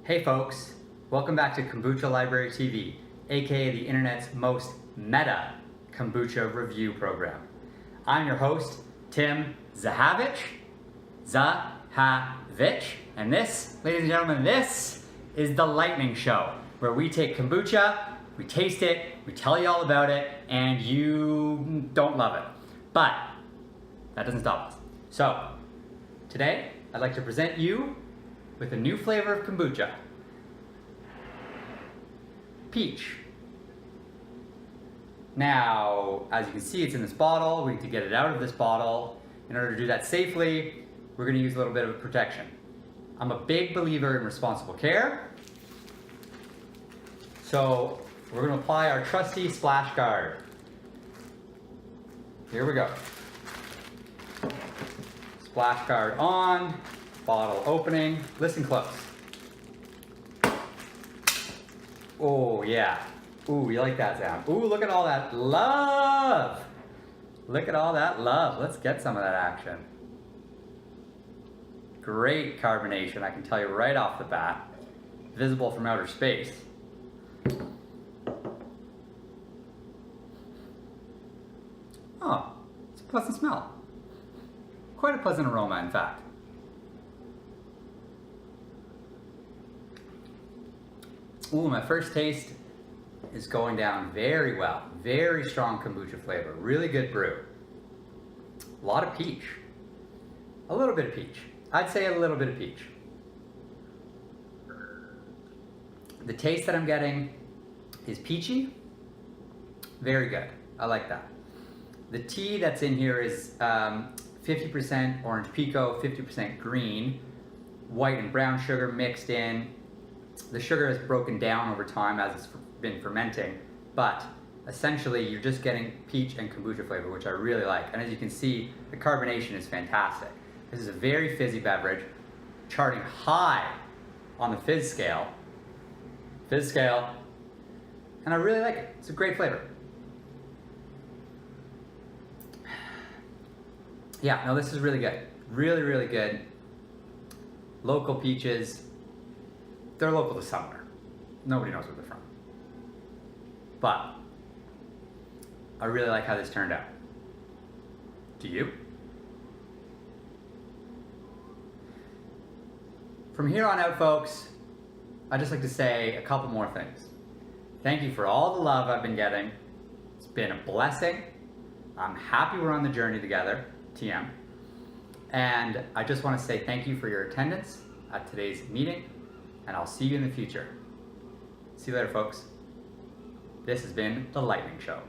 Hey folks, welcome back to Kombucha Library TV, aka the internet's most meta kombucha review program. I'm your host, Tim Zahavich, and this, ladies and gentlemen, this is the lightning show, where we take kombucha, we taste it, we tell you all about it, and you don't love it. But that doesn't stop us. So, today, I'd like to present you with a new flavor of kombucha. Peach. Now, as you can see, it's in this bottle. We need to get it out of this bottle. In order to do that safely, we're going to use a little bit of protection. I'm a big believer in responsible care. So, we're going to apply our trusty splash guard. Here we go. Splash guard on, bottle opening. Listen close. Oh yeah. Ooh, you like that sound. Ooh, look at all that love. Look at all that love. Let's get some of that action. Great carbonation, I can tell you right off the bat. Visible from outer space. Oh, it's a pleasant smell. Quite a pleasant aroma, in fact. Ooh, my first taste is going down very well. Very strong kombucha flavor. Really good brew. A lot of peach. A little bit of peach. I'd say a little bit of peach. The taste that I'm getting is peachy. Very good. I like that. The tea that's in here is 50% orange pico, 50% green, white and brown sugar mixed in. The sugar has broken down over time as it's been fermenting, but essentially you're just getting peach and kombucha flavor, which I really like. And as you can see, the carbonation is fantastic. This is a very fizzy beverage, charting high on the fizz scale. And I really like it. It's a great flavor. Yeah, no, this is really good. Really, really good. Local peaches. They're local to somewhere. Nobody knows where they're from. But I really like how this turned out. Do you? From here on out, folks, I'd just like to say a couple more things. Thank you for all the love I've been getting. It's been a blessing. I'm happy we're on the journey together. TM. And I just want to say thank you for your attendance at today's meeting, and I'll see you in the future. See you later, folks. This has been The Lightning Show.